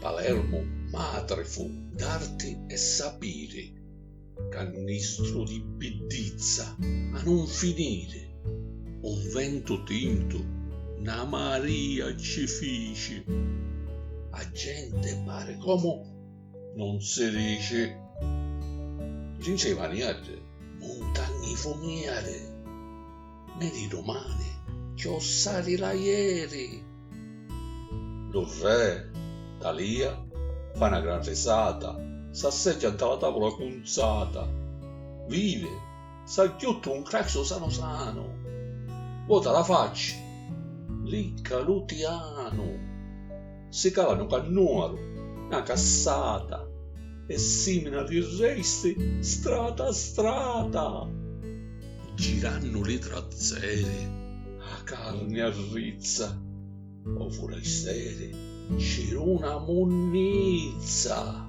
Palermo madre fu d'arti e sapiri, cannistro di biddizza a non finire, un vento tinto, una Maria ci fici, a gente pare come non si dice, Rince maniere, montagni fumiere, meri romani, chiossari la ieri. Lo re, Talia, fa una gran risata, s'asseggia dalla tavola cunzata, vive, s'aggiutta un craxo sano sano, vuota la faccia, licca lutiano, si cava un cannuaro, una cassata, e simina di resti strata a strata. Giranno le trazzere, a carne a rizza, o fuori sere c'era una munnizza.